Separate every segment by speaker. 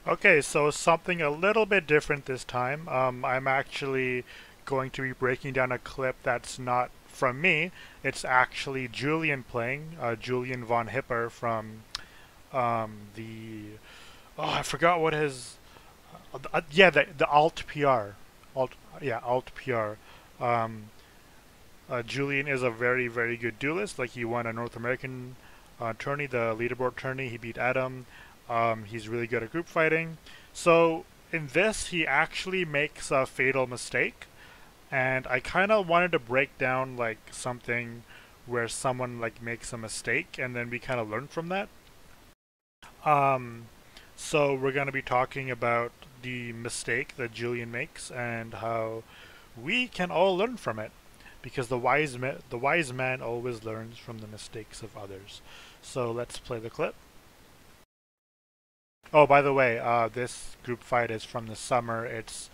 Speaker 1: Okay, so something a little bit different this time. I'm actually going to be breaking down a clip that's not from me. It's actually Julian playing, Julian von Hipper from the. Oh, I forgot what his. Yeah, the Alt PR. Alt, yeah, Alt PR. Um, Julian is a very, very good duelist. Like, he won a North American tourney, the leaderboard tourney. He beat Adam. He's really good at group fighting. So in this, he actually makes a fatal mistake, and I kind of wanted to break down like something where someone like makes a mistake, and then we kind of learn from that. Um, so we're going to be talking about the mistake that Julian makes and how we can all learn from it, because the wise man always learns from the mistakes of others. So let's play the clip. Oh, by the way, this group fight is from the summer. It's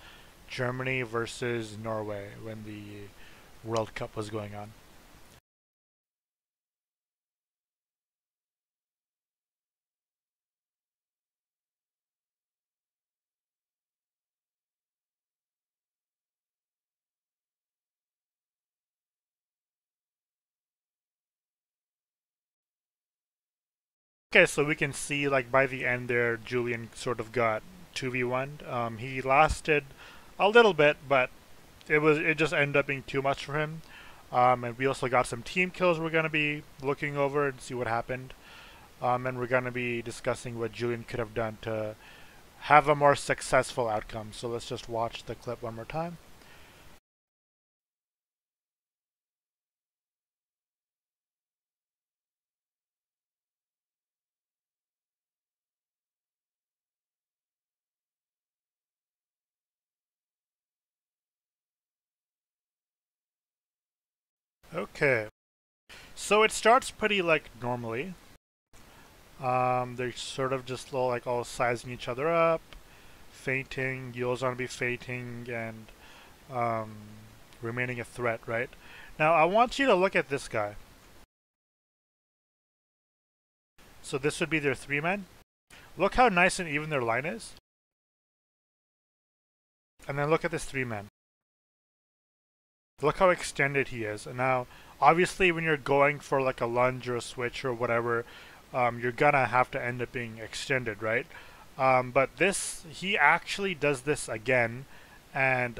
Speaker 1: Germany versus Norway when the World Cup was going on. Okay, so we can see like by the end there, Julian sort of got 2v1. He lasted a little bit, but it just ended up being too much for him. And we also got some team kills we're gonna be looking over and see what happened. And we're gonna be discussing what Julian could have done to have a more successful outcome. So let's just watch the clip one more time. Okay, so it starts pretty like normally. They're sort of just all sizing each other up, fainting. Yule's gonna be fainting and um, remaining a threat, right? Now I want you to look at this guy. So this would be their three men. Look how nice and even their line is. And then look at this three man. Look how extended he is. And now, obviously, when you're going for like a lunge or a switch or whatever, you're gonna have to end up being extended, right? But this, he actually does this again, and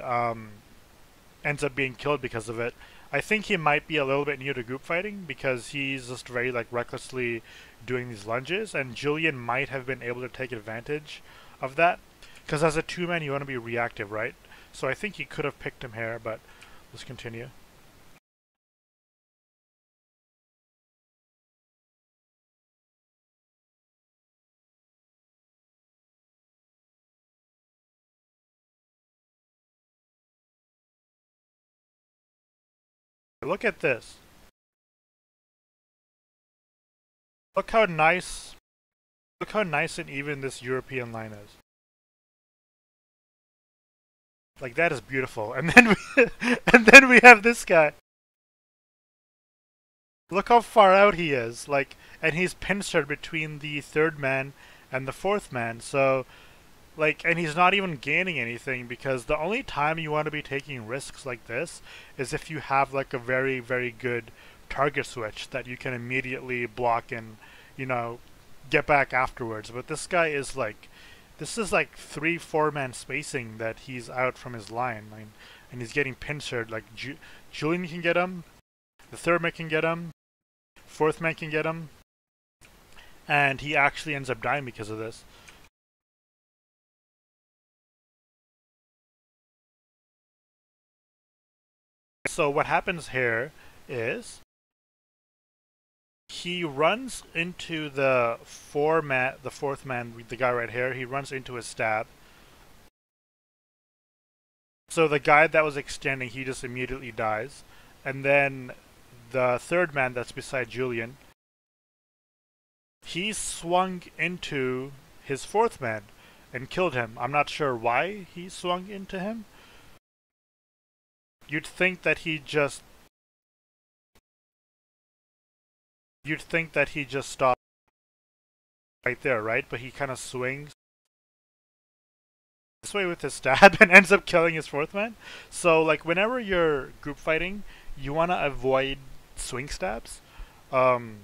Speaker 1: ends up being killed because of it. I think he might be a little bit new to group fighting because he's just very like recklessly doing these lunges, and Julian might have been able to take advantage of that. Because as a two-man, you want to be reactive, right? So I think he could have picked him here, but let's continue. Look at this. Look how nice. Look how nice and even this European line is. Like that is beautiful. And then and then we have this guy. Look how far out he is. Like, and he's pincered between the third man and the fourth man. So, like, and he's not even gaining anything because the only time you want to be taking risks like this is if you have like a very, very good target switch that you can immediately block and, you know, get back afterwards. But this guy is like, this is like 3-4 man spacing that he's out from his line, and he's getting pincered. Like Julian can get him, the third man can get him, fourth man can get him, and he actually ends up dying because of this. So what happens here is he runs into the fourth man, the guy right here. He runs into his stab. So the guy that was extending, he just immediately dies, and then the third man that's beside Julian, he swung into his fourth man and killed him. I'm not sure why he swung into him. You'd think that he just you'd think that he just stopped right there, right? But he kind of swings. this way with his stab and ends up killing his fourth man. So like whenever you're group fighting, you want to avoid swing stabs. Um,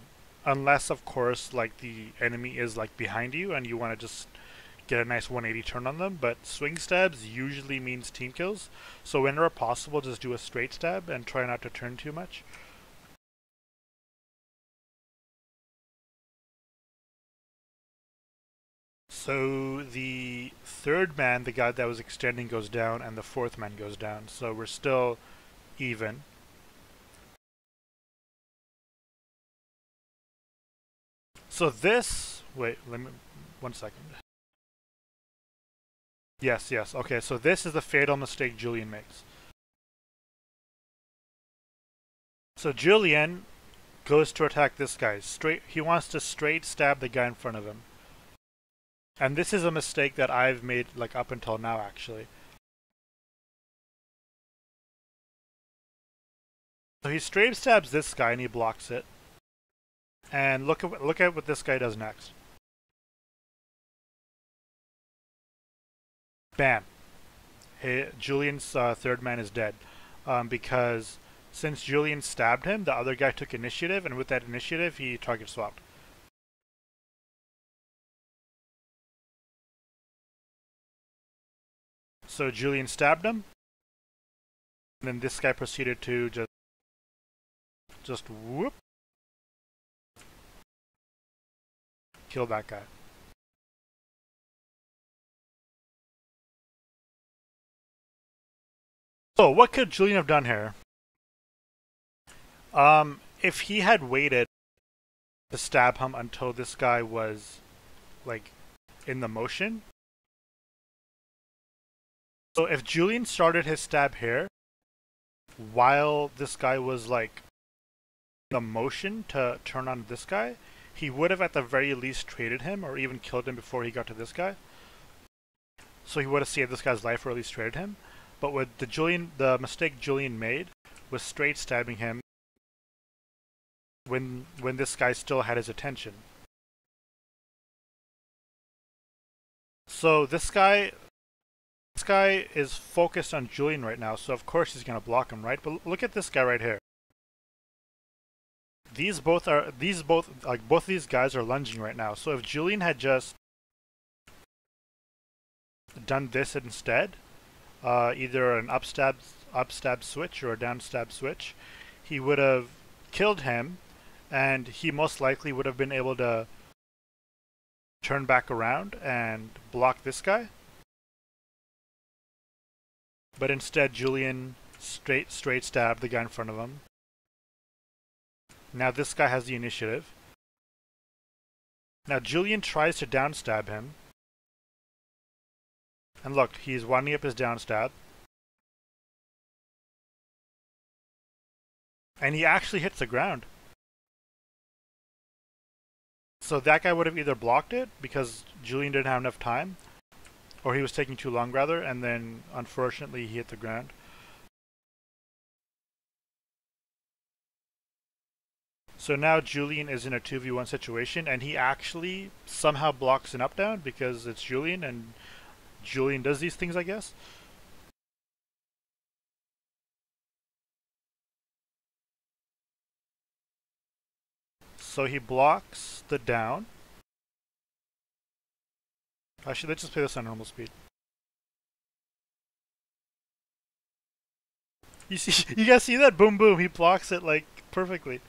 Speaker 1: Unless of course like the enemy is like behind you and you want to just get a nice 180 turn on them, but swing stabs usually means team kills. So whenever possible, just do a straight stab and try not to turn too much. So the third man, the guy that was extending, goes down, and the fourth man goes down. So we're still even. So this, wait, let me, 1 second. Yes, yes, okay, so this is the fatal mistake Julian makes. So Julian goes to attack this guy. He wants to straight stab the guy in front of him. And this is a mistake that I've made like up until now actually. So he straight stabs this guy and he blocks it. And look at what this guy does next. Bam. Hey, Julian's third man is dead. Because since Julian stabbed him, the other guy took initiative, and with that initiative, he target swapped. So Julian stabbed him, and then this guy proceeded to just whoop, kill that guy. So what could Julian have done here? If he had waited to stab him until this guy was like in the motion. So if Julian started his stab here while this guy was like in the motion to turn on this guy, he would have at the very least traded him or even killed him before he got to this guy. So he would have saved this guy's life or at least traded him. But with the mistake Julian made was straight stabbing him when this guy still had his attention. So this guy is focused on Julian right now, so of course he's gonna block him, right? But look at this guy right here. Both of these guys are lunging right now. So if Julian had just done this instead, either an up stab switch or a down stab switch, he would have killed him, and he most likely would have been able to turn back around and block this guy. But instead, Julian straight stabbed the guy in front of him. Now this guy has the initiative. Now Julian tries to down stab him. And look, he's winding up his down stab. And he actually hits the ground. So that guy would have either blocked it because Julian didn't have enough time, or he was taking too long rather, and then unfortunately he hit the ground. So now Julian is in a 2v1 situation, and he actually somehow blocks an up down because it's Julian, and Julian does these things, I guess. So he blocks the down. Actually, let's just play this on normal speed. You guys see that? Boom, boom. He blocks it like perfectly.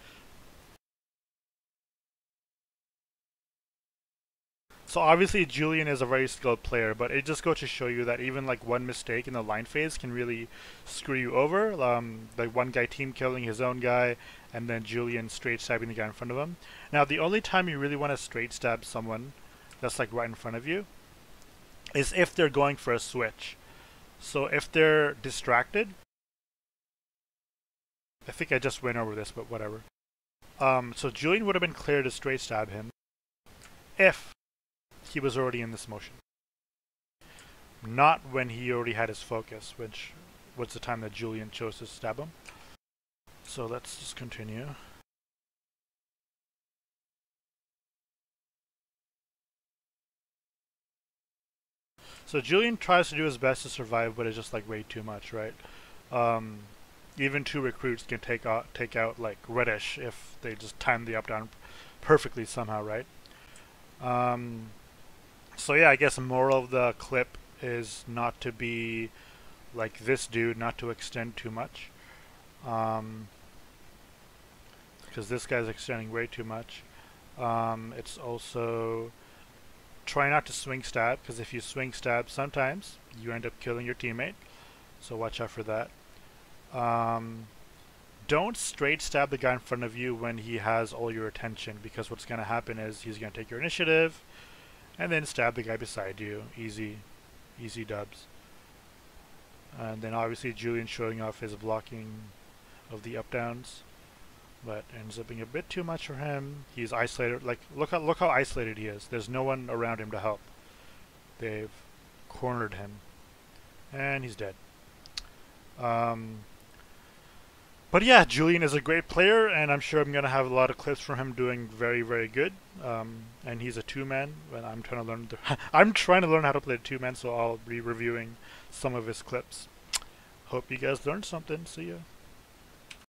Speaker 1: So obviously Julian is a very skilled player, but it just goes to show you that even like one mistake in the line phase can really screw you over. Like one guy team killing his own guy, and then Julian straight stabbing the guy in front of him. Now the only time you really want to straight stab someone that's like right in front of you is if they're going for a switch. So if they're distracted, I think I just went over this, but whatever. So Julian would have been clear to straight stab him if he was already in this motion. Not when he already had his focus, which was the time that Julian chose to stab him. So let's just continue. So Julian tries to do his best to survive, but it's just like way too much, right? Um, Even two recruits can take out like Reddish if they just time the up down perfectly somehow, right? Um, so yeah, I guess the moral of the clip is not to be like this dude, not to extend too much, because this guy's extending way too much. It's also try not to swing stab, because if you swing stab, sometimes you end up killing your teammate. So watch out for that. Um, don't straight stab the guy in front of you when he has all your attention, because what's going to happen is he's going to take your initiative and then stab the guy beside you. Easy, easy dubs. And then obviously Julian showing off his blocking of the up downs, but ends up being a bit too much for him. He's isolated. Like look how isolated he is. There's no one around him to help. They've cornered him, and he's dead. Um, but yeah, Julian is a great player, and I'm sure I'm gonna have a lot of clips from him doing very, very good. And he's a two-man. And I'm trying to learn. I'm trying to learn how to play two-man, so I'll be reviewing some of his clips. Hope you guys learned something. See ya.